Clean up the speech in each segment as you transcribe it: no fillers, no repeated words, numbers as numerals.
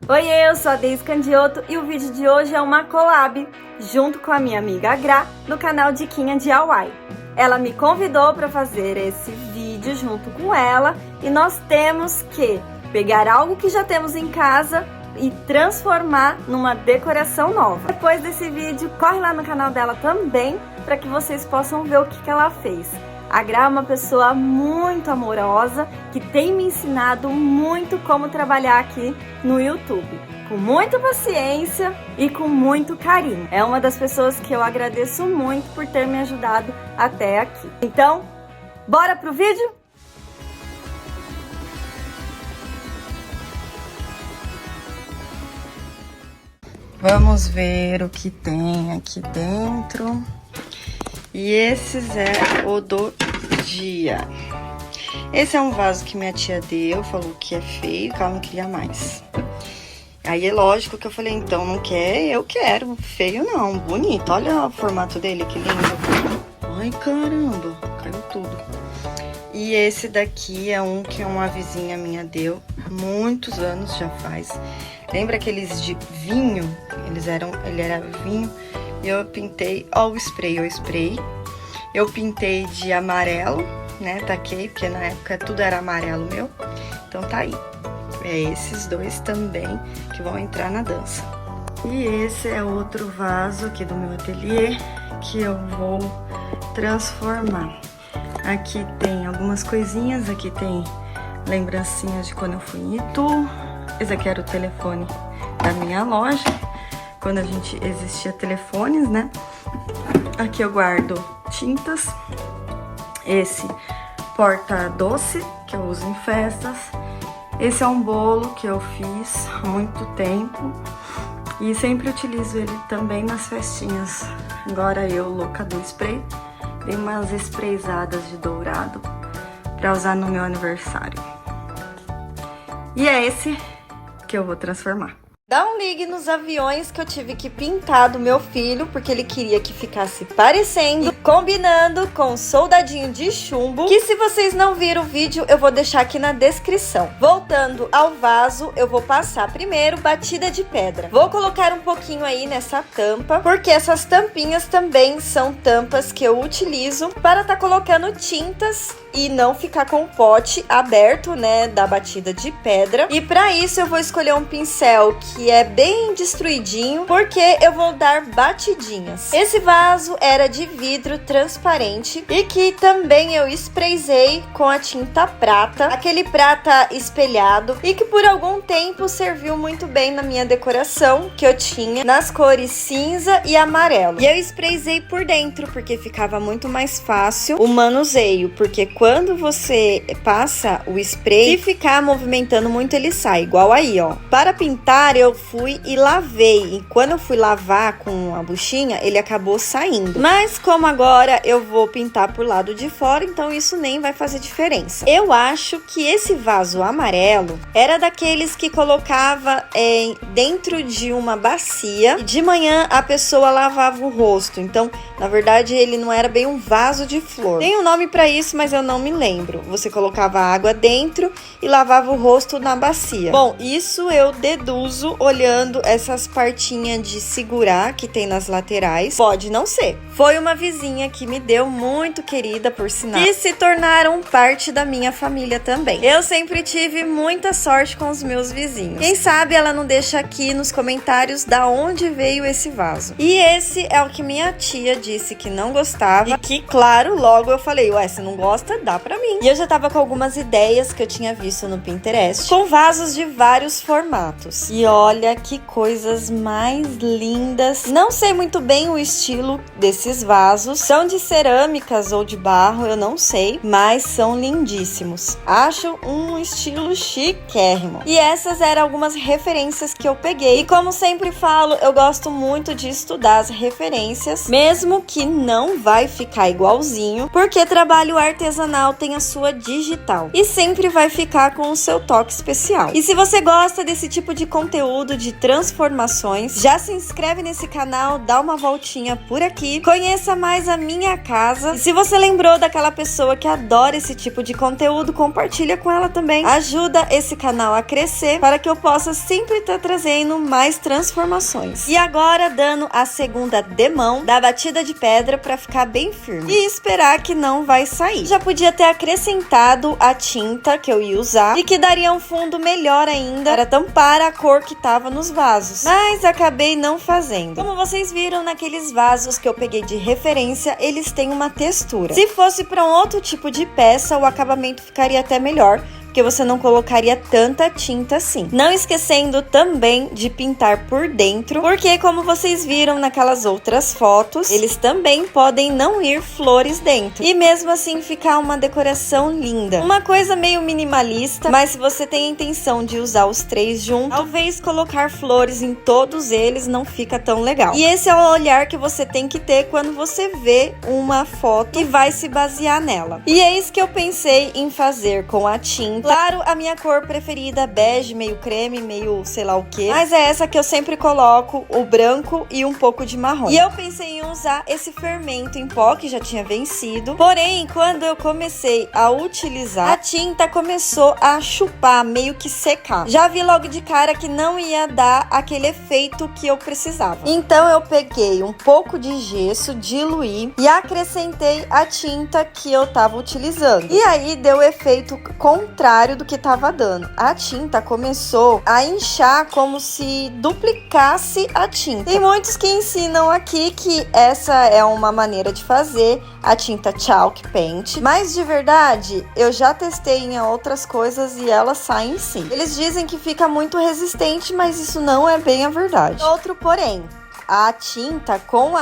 Oiê, eu sou a Deise Candioto e o vídeo de hoje é uma collab junto com a minha amiga Gra no canal Diquinha DIY. Ela me convidou para fazer esse vídeo junto com ela e nós temos que pegar algo que já temos em casa e transformar numa decoração nova. Depois desse vídeo, corre lá no canal dela também para que vocês possam ver o que ela fez. A Gra é uma pessoa muito amorosa que tem me ensinado muito como trabalhar aqui no YouTube, com muita paciência e com muito carinho. É uma das pessoas que eu agradeço muito por ter me ajudado até aqui. Então, bora pro vídeo? Vamos ver o que tem aqui dentro. E esses é o do dia. Esse é um vaso que minha tia deu, falou que é feio, que ela não queria mais. Aí é lógico que eu falei, então não quer, eu quero. Feio não, bonito. Olha o formato dele, que lindo. Ai, caramba, caiu tudo. E esse daqui é um que uma vizinha minha deu, muitos anos já faz. Lembra aqueles de vinho? Ele era vinho. E eu pintei, ó, o spray, eu pintei de amarelo, né, taquei, porque na época tudo era amarelo meu, então tá aí. É esses dois também que vão entrar na dança. E esse é outro vaso aqui do meu ateliê, que eu vou transformar. Aqui tem algumas coisinhas, aqui tem lembrancinhas de quando eu fui em Itu. Esse aqui era o telefone da minha loja, quando a gente existia telefones, né? Aqui eu guardo tintas. Esse porta-doce, que eu uso em festas. Esse é um bolo que eu fiz há muito tempo. E sempre utilizo ele também nas festinhas. Agora eu, louca do spray, dei umas sprayzadas de dourado pra usar no meu aniversário. E é esse que eu vou transformar. Dá um ligue nos aviões que eu tive que pintar do meu filho, porque ele queria que ficasse parecendo, combinando com o soldadinho de chumbo, que se vocês não viram o vídeo, eu vou deixar aqui na descrição. Voltando ao vaso, eu vou passar primeiro batida de pedra. Vou colocar um pouquinho aí nessa tampa, porque essas tampinhas também são tampas que eu utilizo para tá colocando tintas e não ficar com o pote aberto, né, da batida de pedra. E para isso eu vou escolher um pincel que é bem destruidinho, porque eu vou dar batidinhas. Esse vaso era de vidro transparente e que também eu sprayzei com a tinta prata, aquele prata espelhado, e que por algum tempo serviu muito bem na minha decoração que eu tinha nas cores cinza e amarelo. E eu sprayzei por dentro, porque ficava muito mais fácil o manuseio, porque quando você passa o spray, se ficar movimentando muito, ele sai, igual aí, ó. Para pintar, eu fui e lavei, e quando eu fui lavar com a buchinha, ele acabou saindo. Mas como agora eu vou pintar por lado de fora, então isso nem vai fazer diferença. Eu acho que esse vaso amarelo era daqueles que colocava dentro de uma bacia, e de manhã a pessoa lavava o rosto. Então, na verdade, ele não era bem um vaso de flor. Tem um nome para isso, mas eu não me lembro. Você colocava água dentro e lavava o rosto na bacia. Bom, isso eu deduzo olhando essas partinhas de segurar que tem nas laterais. Pode não ser. Foi uma vizinha que me deu, muito querida por sinal, e se tornaram parte da minha família também. Eu sempre tive muita sorte com os meus vizinhos. Quem sabe ela não deixa aqui nos comentários da onde veio esse vaso. E esse é o que minha tia disse que não gostava, e que, claro, logo eu falei, ué, se não gosta, dá pra mim. E eu já tava com algumas ideias que eu tinha visto no Pinterest, com vasos de vários formatos. E olha que coisas mais lindas. Não sei muito bem o estilo desses vasos. São de cerâmicas ou de barro, eu não sei, mas são lindíssimos. Acho um estilo chiquérrimo. E essas eram algumas referências que eu peguei. E como sempre falo, eu gosto muito de estudar as referências, mesmo que não vai ficar igualzinho, porque trabalho artesanal canal tem a sua digital e sempre vai ficar com o seu toque especial. E se você gosta desse tipo de conteúdo de transformações, já se inscreve nesse canal, dá uma voltinha por aqui, conheça mais a minha casa. E se você lembrou daquela pessoa que adora esse tipo de conteúdo, compartilha com ela também. Ajuda esse canal a crescer para que eu possa sempre estar trazendo mais transformações. E agora dando a segunda demão da batida de pedra para ficar bem firme e esperar que não vai sair. Já podia ter acrescentado a tinta que eu ia usar e que daria um fundo melhor ainda para tampar a cor que tava nos vasos, mas acabei não fazendo. Como vocês viram naqueles vasos que eu peguei de referência, eles têm uma textura. Se fosse para um outro tipo de peça, o acabamento ficaria até melhor, porque você não colocaria tanta tinta assim. Não esquecendo também de pintar por dentro, porque como vocês viram naquelas outras fotos, eles também podem não ir flores dentro. E mesmo assim ficar uma decoração linda. Uma coisa meio minimalista, mas se você tem a intenção de usar os três juntos, talvez colocar flores em todos eles não fica tão legal. E esse é o olhar que você tem que ter quando você vê uma foto e vai se basear nela. E é isso que eu pensei em fazer com a tinta. Claro, a minha cor preferida, bege, meio creme, meio sei lá o que, mas é essa que eu sempre coloco, o branco e um pouco de marrom. E eu pensei em usar esse fermento em pó que já tinha vencido, porém, quando eu comecei a utilizar, a tinta começou a chupar, meio que secar. Já vi logo de cara que não ia dar aquele efeito que eu precisava. Então eu peguei um pouco de gesso, diluí e acrescentei a tinta que eu tava utilizando. E aí deu o efeito contrário do que tava dando. A tinta começou a inchar como se duplicasse a tinta. Tem muitos que ensinam aqui que essa é uma maneira de fazer a tinta chalk paint, mas de verdade eu já testei em outras coisas e elas saem sim. Eles dizem que fica muito resistente, mas isso não é bem a verdade. Outro porém, a tinta com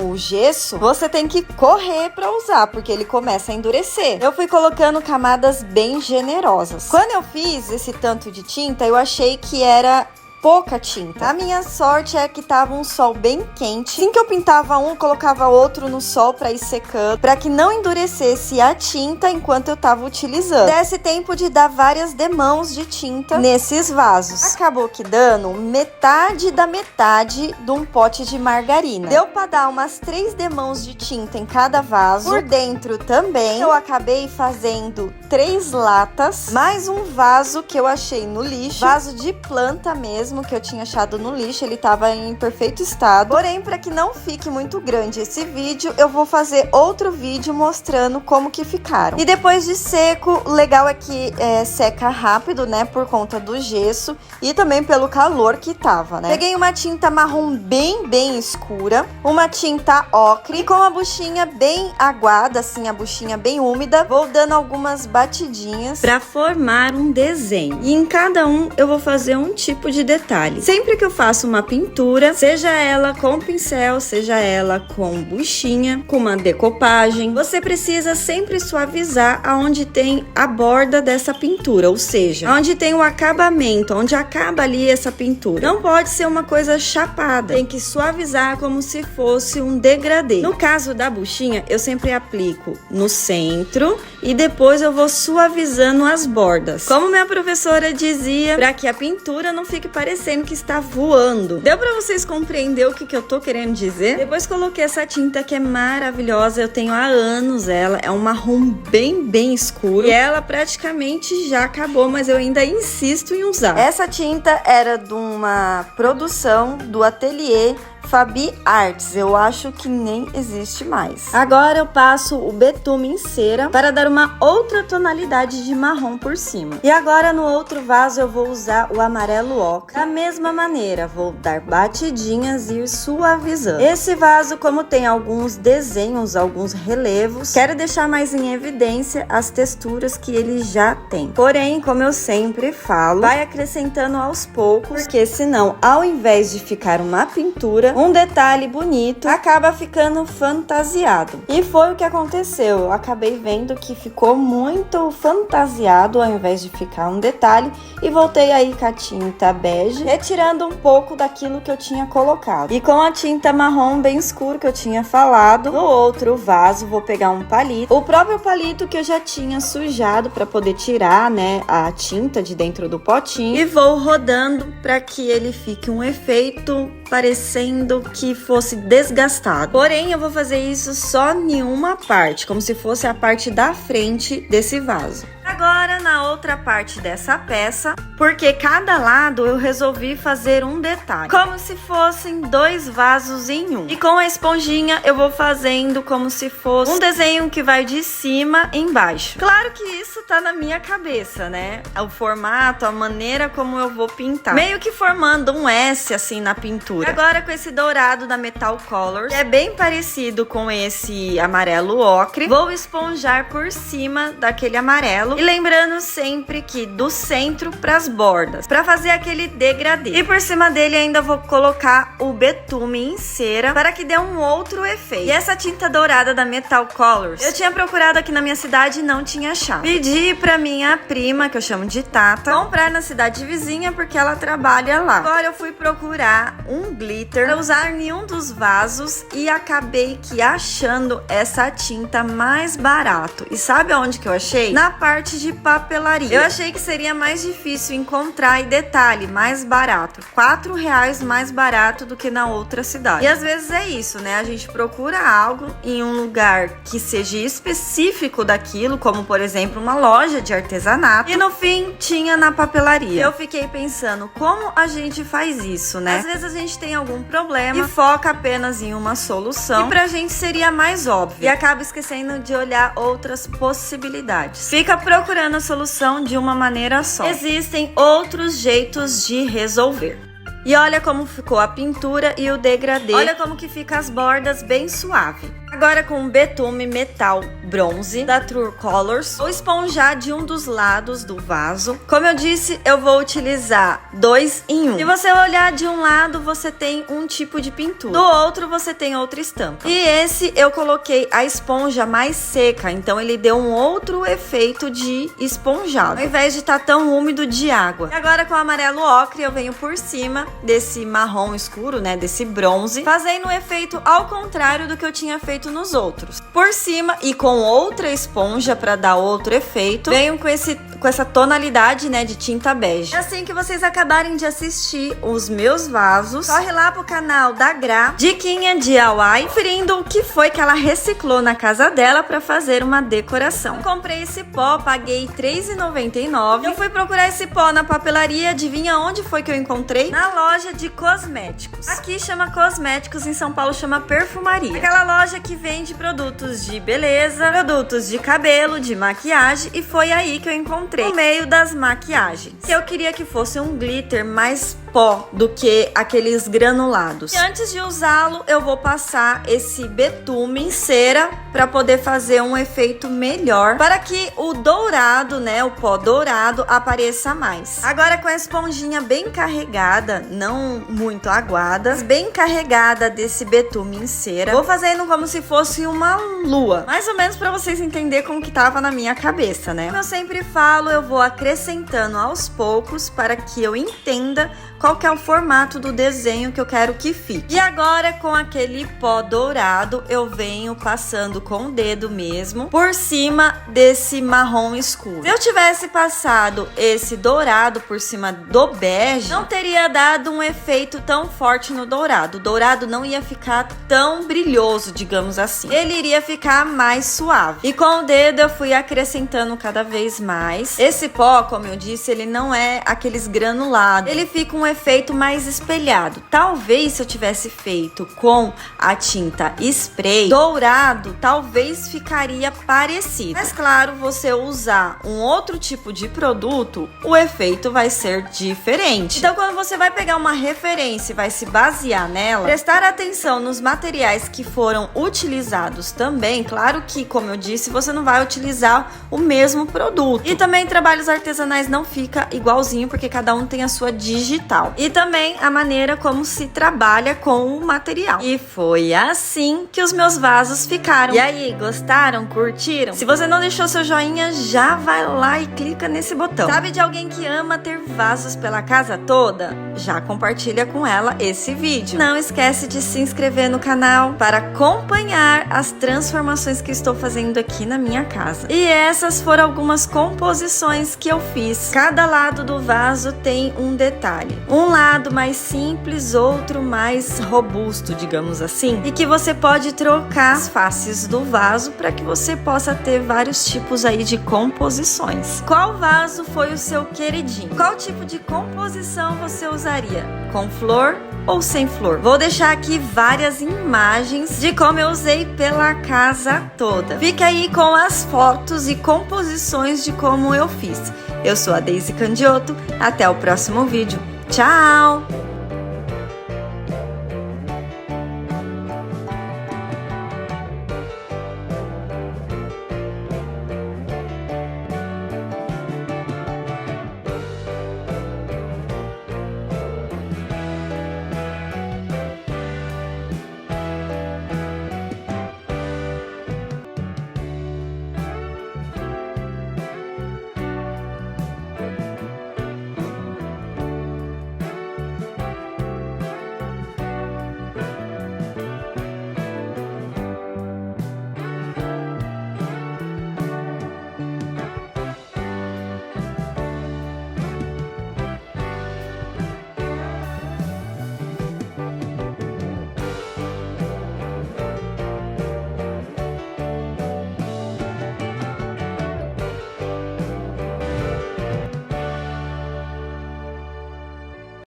o gesso, você tem que correr para usar, porque ele começa a endurecer. Eu fui colocando camadas bem generosas. Quando eu fiz esse tanto de tinta, eu achei que era pouca tinta. A minha sorte é que tava um sol bem quente. Assim que eu pintava um, eu colocava outro no sol pra ir secando, pra que não endurecesse a tinta enquanto eu tava utilizando. Desse tempo de dar várias demãos de tinta nesses vasos. Acabou que dando metade da metade de um pote de margarina. Deu pra dar umas 3 demãos de tinta em cada vaso. Por dentro também. Eu acabei fazendo 3 latas, mais um vaso que eu achei no lixo. Vaso de planta mesmo, que eu tinha achado no lixo, ele tava em perfeito estado. Porém, para que não fique muito grande esse vídeo, eu vou fazer outro vídeo mostrando como que ficaram. E depois de seco, o legal é que seca rápido, né, por conta do gesso e também pelo calor que tava, né. Peguei uma tinta marrom bem escura, uma tinta ocre e com a buchinha bem aguada, assim, a buchinha bem úmida, vou dando algumas batidinhas para formar um desenho. E em cada um eu vou fazer um tipo de detalhe. Sempre que eu faço uma pintura, seja ela com pincel, seja ela com buchinha, com uma decopagem, você precisa sempre suavizar aonde tem a borda dessa pintura, ou seja, onde tem o acabamento, onde acaba ali essa pintura. Não pode ser uma coisa chapada, tem que suavizar como se fosse um degradê. No caso da buchinha, eu sempre aplico no centro e depois eu vou suavizando as bordas. Como minha professora dizia, para que a pintura não fique parecendo que está voando. Deu pra vocês compreender o que eu tô querendo dizer? Depois coloquei essa tinta que é maravilhosa, eu tenho há anos ela, é um marrom bem escuro e ela praticamente já acabou, mas eu ainda insisto em usar. Essa tinta era de uma produção do ateliê Fabi Arts, eu acho que nem existe mais. Agora eu passo o betume em cera para dar uma outra tonalidade de marrom por cima. E agora no outro vaso eu vou usar o amarelo ocre. Da mesma maneira, vou dar batidinhas e ir suavizando. Esse vaso, como tem alguns desenhos, alguns relevos, quero deixar mais em evidência as texturas que ele já tem. Porém, como eu sempre falo, vai acrescentando aos poucos, porque senão, ao invés de ficar uma pintura, pintura, um detalhe bonito, acaba ficando fantasiado. E foi o que aconteceu, eu acabei vendo que ficou muito fantasiado ao invés de ficar um detalhe e voltei aí com a tinta bege, retirando um pouco daquilo que eu tinha colocado. E com a tinta marrom bem escuro que eu tinha falado, no outro vaso vou pegar um palito, o próprio palito que eu já tinha sujado para poder tirar, né, a tinta de dentro do potinho, e vou rodando para que ele fique um efeito parecendo que fosse desgastado. Porém, eu vou fazer isso só em uma parte, como se fosse a parte da frente desse vaso. Agora, na outra parte dessa peça, porque cada lado eu resolvi fazer um detalhe, como se fossem dois vasos em um. E com a esponjinha eu vou fazendo como se fosse um desenho que vai de cima embaixo. Claro que isso tá na minha cabeça, né? O formato, a maneira como eu vou pintar. Meio que formando um S assim na pintura. Agora com esse dourado da Metal Colors, que é bem parecido com esse amarelo ocre, vou esponjar por cima daquele amarelo. E lembrando sempre que do centro para as bordas, para fazer aquele degradê. E por cima dele ainda vou colocar o betume em cera para que dê um outro efeito. E essa tinta dourada da Metal Colors, eu tinha procurado aqui na minha cidade e não tinha achado. Pedi para minha prima, que eu chamo de Tata, comprar na cidade vizinha porque ela trabalha lá. Agora eu fui procurar um glitter para usar em um dos vasos e acabei que achando essa tinta mais barato. E sabe aonde que eu achei? Na parte de papelaria. Eu achei que seria mais difícil encontrar, e detalhe, mais barato, R$4 mais barato do que na outra cidade. E às vezes é isso, né? A gente procura algo em um lugar que seja específico daquilo, como por exemplo uma loja de artesanato, e no fim tinha na papelaria. Eu fiquei pensando, como a gente faz isso, né? Às vezes a gente tem algum problema e foca apenas em uma solução, e pra gente seria mais óbvio, e acaba esquecendo de olhar outras possibilidades. Fica procurando a solução de uma maneira só. Existem outros jeitos de resolver. E olha como ficou a pintura e o degradê. Olha como que fica as bordas bem suave. Agora com o betume metal bronze da True Colors, vou esponjar de um dos lados do vaso. Como eu disse, eu vou utilizar 2 em 1. Se você olhar de um lado, você tem um tipo de pintura. Do outro, você tem outra estampa. E esse eu coloquei a esponja mais seca, então ele deu um outro efeito de esponjado, ao invés de estar tão úmido de água. E agora com o amarelo ocre, eu venho por cima desse marrom escuro, né, desse bronze, fazendo um efeito ao contrário do que eu tinha feito nos outros. Por cima e com outra esponja para dar outro efeito, venho com essa tonalidade, né, de tinta bege. Assim que vocês acabarem de assistir os meus vasos, corre lá pro canal da Gra, Diquinha DIY, conferindo o que foi que ela reciclou na casa dela para fazer uma decoração. Eu comprei esse pó, paguei R$3,99. Eu fui procurar esse pó na papelaria, adivinha onde foi que eu encontrei? Na loja de cosméticos. Aqui chama cosméticos, em São Paulo chama perfumaria. Aquela loja que vende produtos de beleza, produtos de cabelo, de maquiagem, e foi aí que eu encontrei no meio das maquiagens. Que eu queria que fosse um glitter mais pó do que aqueles granulados. E antes de usá-lo, eu vou passar esse betume em cera para poder fazer um efeito melhor, para que o dourado, né, o pó dourado apareça mais. Agora com a esponjinha bem carregada, não muito aguada, bem carregada desse betume em cera, vou fazendo como se fosse uma lua, mais ou menos para vocês entenderem como que tava na minha cabeça, né? Como eu sempre falo, eu vou acrescentando aos poucos para que eu entenda qual que é o formato do desenho que eu quero que fique. E agora com aquele pó dourado, eu venho passando com o dedo mesmo por cima desse marrom escuro. Se eu tivesse passado esse dourado por cima do bege, não teria dado um efeito tão forte no dourado. O dourado não ia ficar tão brilhoso, digamos assim. Ele iria ficar mais suave. E com o dedo eu fui acrescentando cada vez mais. Esse pó, como eu disse, ele não é aqueles granulados. Ele fica um efeito mais espelhado. Talvez se eu tivesse feito com a tinta spray dourado, talvez ficaria parecido. Mas claro, você usar um outro tipo de produto, o efeito vai ser diferente. Então quando você vai pegar uma referência e vai se basear nela, prestar atenção nos materiais que foram utilizados também. Claro que, como eu disse, você não vai utilizar o mesmo produto. E também trabalhos artesanais não fica igualzinho, porque cada um tem a sua digital. visual e também a maneira como se trabalha com o material. E foi assim que os meus vasos ficaram. E aí, gostaram? Curtiram? Se você não deixou seu joinha, já vai lá e clica nesse botão. Sabe de alguém que ama ter vasos pela casa toda? Já compartilha com ela esse vídeo. Não esquece de se inscrever no canal para acompanhar as transformações que estou fazendo aqui na minha casa. E essas foram algumas composições que eu fiz. Cada lado do vaso tem um detalhe. Um lado mais simples, outro mais robusto, digamos assim. E que você pode trocar as faces do vaso para que você possa ter vários tipos aí de composições. Qual vaso foi o seu queridinho? Qual tipo de composição você usaria? Com flor ou sem flor? Vou deixar aqui várias imagens de como eu usei pela casa toda. Fica aí com as fotos e composições de como eu fiz. Eu sou a Daisy Candioto, até o próximo vídeo. Tchau!